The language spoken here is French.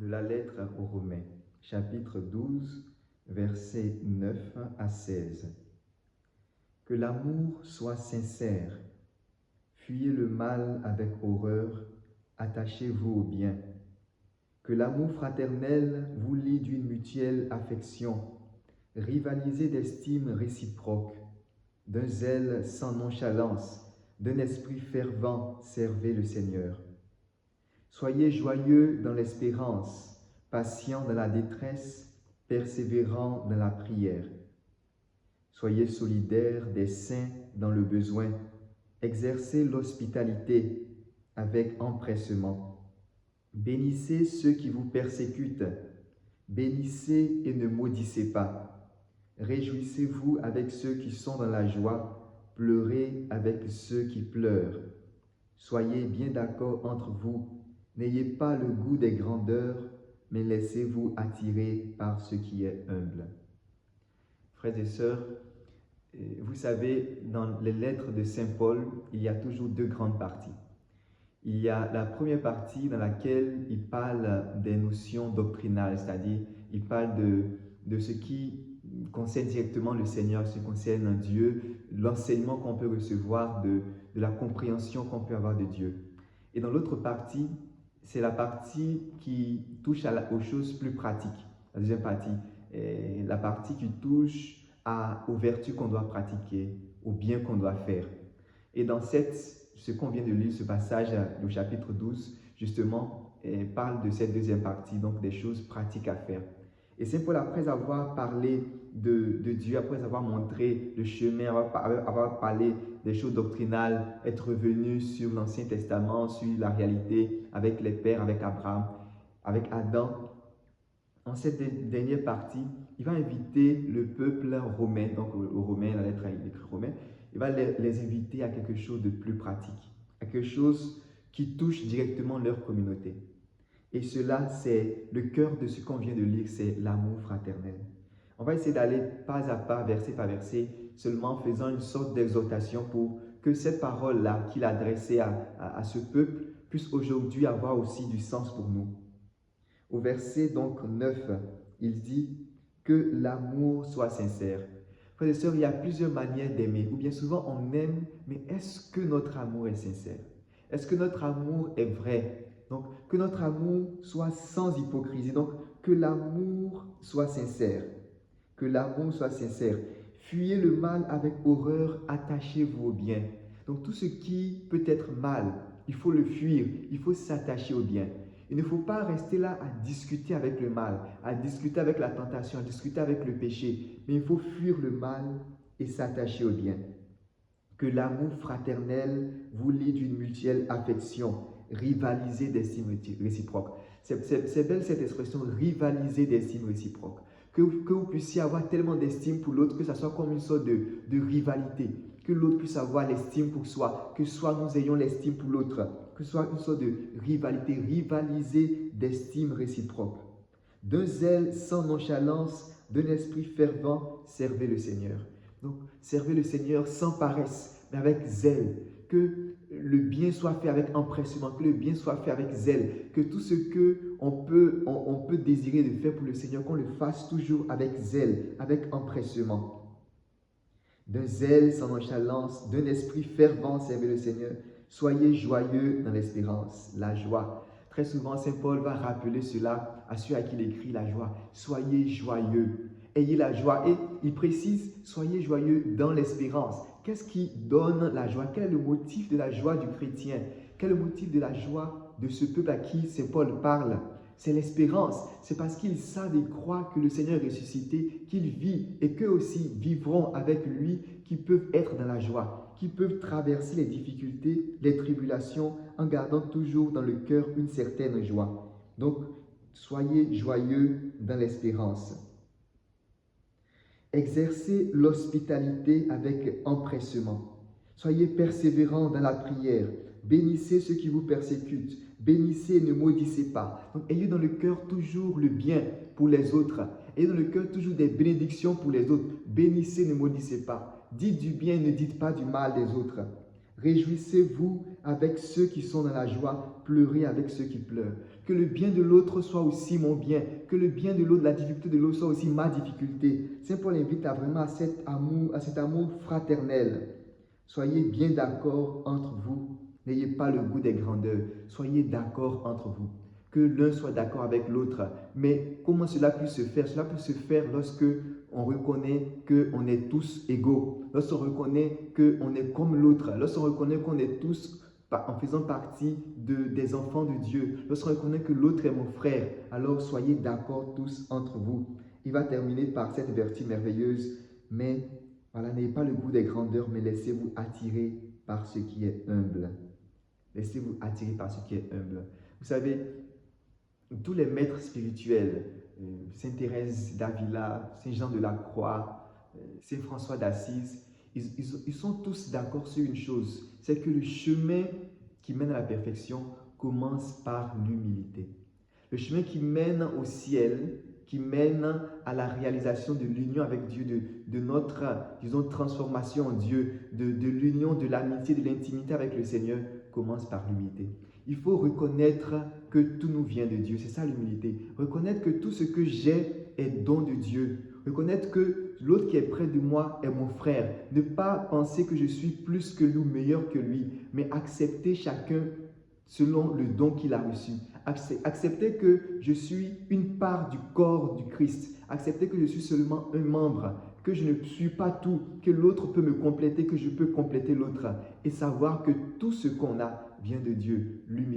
de la lettre aux Romains, chapitre 12, versets 9 à 16. Que l'amour soit sincère. Fuyez le mal avec horreur, attachez-vous au bien. Que l'amour fraternel vous lie d'une mutuelle affection. Rivalisez d'estime réciproque, d'un zèle sans nonchalance, d'un esprit fervent, servez le Seigneur. Soyez joyeux dans l'espérance, patient dans la détresse, persévérant dans la prière. Soyez solidaires des saints dans le besoin, exercez l'hospitalité avec empressement. Bénissez ceux qui vous persécutent, bénissez et ne maudissez pas. Réjouissez-vous avec ceux qui sont dans la joie, pleurez avec ceux qui pleurent. Soyez bien d'accord entre vous, n'ayez pas le goût des grandeurs, mais laissez-vous attirer par ce qui est humble. Frères et sœurs, vous savez, dans les lettres de Saint Paul, il y a toujours deux grandes parties. Il y a la première partie dans laquelle il parle des notions doctrinales, c'est-à-dire il parle de ce qui concerne directement le Seigneur, ce qui concerne Dieu, l'enseignement qu'on peut recevoir, de la compréhension qu'on peut avoir de Dieu. Et dans l'autre partie, c'est la partie qui touche aux choses plus pratiques. La deuxième partie est la partie qui touche aux vertus qu'on doit pratiquer, au bien qu'on doit faire. Et dans ce qu'on vient de lire, ce passage du chapitre 12, justement, parle de cette deuxième partie, donc des choses pratiques à faire. Et Saint Paul, après avoir parlé de Dieu, après avoir montré le chemin, avoir parlé des choses doctrinales, être revenu sur l'Ancien Testament, sur la réalité avec les pères, avec Abraham, avec Adam, en cette dernière partie, il va inviter le peuple romain, donc aux Romains, la lettre écrite romain, il va les inviter à quelque chose de plus pratique, à quelque chose qui touche directement leur communauté. Et cela, c'est le cœur de ce qu'on vient de lire, c'est l'amour fraternel. On va essayer d'aller pas à pas, verset par verset, seulement en faisant une sorte d'exhortation pour que cette parole-là qu'il a adressée à ce peuple puisse aujourd'hui avoir aussi du sens pour nous. Au verset donc 9, il dit que l'amour soit sincère. Frères et sœurs, il y a plusieurs manières d'aimer, ou bien souvent on aime, mais est-ce que notre amour est sincère? Est-ce que notre amour est vrai? Donc, que notre amour soit sans hypocrisie, donc que l'amour soit sincère. Que l'amour soit sincère. Fuyez le mal avec horreur, attachez-vous au bien. Donc, tout ce qui peut être mal, il faut le fuir, il faut s'attacher au bien. Il ne faut pas rester là à discuter avec le mal, à discuter avec la tentation, à discuter avec le péché, mais il faut fuir le mal et s'attacher au bien. Que l'amour fraternel vous lie d'une mutuelle affection, rivaliser d'estime réciproque. C'est belle cette expression, rivaliser d'estime réciproque. Que vous puissiez avoir tellement d'estime pour l'autre, que ça soit comme une sorte de rivalité. Que l'autre puisse avoir l'estime pour soi, que soit nous ayons l'estime pour l'autre, que ce soit une sorte de rivalité, rivaliser d'estime réciproque. D'un zèle sans nonchalance, d'un esprit fervent, servez le Seigneur. Donc, servez le Seigneur sans paresse, mais avec zèle. Que le bien soit fait avec empressement, que le bien soit fait avec zèle. Que tout ce qu'on peut désirer de faire pour le Seigneur, qu'on le fasse toujours avec zèle, avec empressement. D'un zèle sans nonchalance, d'un esprit fervent, servez le Seigneur. Soyez joyeux dans l'espérance, la joie. Très souvent, Saint Paul va rappeler cela à ceux à qui il écrit la joie. Soyez joyeux. Ayez la joie. Et il précise, soyez joyeux dans l'espérance. Qu'est-ce qui donne la joie? Quel est le motif de la joie du chrétien? Quel est le motif de la joie de ce peuple à qui Saint Paul parle? C'est l'espérance. C'est parce qu'ils savent et croient que le Seigneur est ressuscité, qu'il vit et qu'eux aussi vivront avec lui, qu'ils peuvent être dans la joie, qu'ils peuvent traverser les difficultés, les tribulations, en gardant toujours dans le cœur une certaine joie. Donc, soyez joyeux dans l'espérance. Exercez l'hospitalité avec empressement. Soyez persévérants dans la prière. Bénissez ceux qui vous persécutent. Bénissez et ne maudissez pas. Donc, ayez dans le cœur toujours le bien pour les autres. Ayez dans le cœur toujours des bénédictions pour les autres. Bénissez, ne maudissez pas. Dites du bien, ne dites pas du mal des autres. Réjouissez-vous avec ceux qui sont dans la joie. Pleurez avec ceux qui pleurent. que le bien de l'autre soit aussi mon bien, que le bien de l'autre, la difficulté de l'autre soit aussi ma difficulté. Saint Paul invite vraiment à cet amour fraternel. Soyez bien d'accord entre vous. N'ayez pas le goût des grandeurs. Soyez d'accord entre vous. Que l'un soit d'accord avec l'autre. Mais comment cela peut se faire? Cela peut se faire lorsque on reconnaît qu'on est tous égaux. Lorsqu'on reconnaît qu'on est comme l'autre. Lorsqu'on reconnaît qu'on est tous en faisant partie des enfants de Dieu. Lorsqu'on reconnaît que l'autre est mon frère, alors soyez d'accord tous entre vous. Il va terminer par cette vertu merveilleuse. Mais voilà, n'ayez pas le goût des grandeurs, mais laissez-vous attirer par ce qui est humble. Laissez-vous attirer par ce qui est humble. Vous savez, tous les maîtres spirituels, Sainte Thérèse d'Avila, Saint Jean de la Croix, Saint François d'Assise, ils sont tous d'accord sur une chose, c'est que le chemin qui mène à la perfection commence par l'humilité. Le chemin qui mène au ciel, qui mène à la réalisation de l'union avec Dieu, de notre, disons, transformation en Dieu, de l'union, de l'amitié, de l'intimité avec le Seigneur, commence par l'humilité. Il faut reconnaître que tout nous vient de Dieu, c'est ça l'humilité. Reconnaître que tout ce que j'ai est don de Dieu. Reconnaître que l'autre qui est près de moi est mon frère. Ne pas penser que je suis plus que lui ou meilleur que lui, mais accepter chacun selon le don qu'il a reçu. Accepter que je suis une part du corps du Christ. Accepter que je suis seulement un membre, que je ne suis pas tout, que l'autre peut me compléter, que je peux compléter l'autre. Et savoir que tout ce qu'on a vient de Dieu, l'humilité.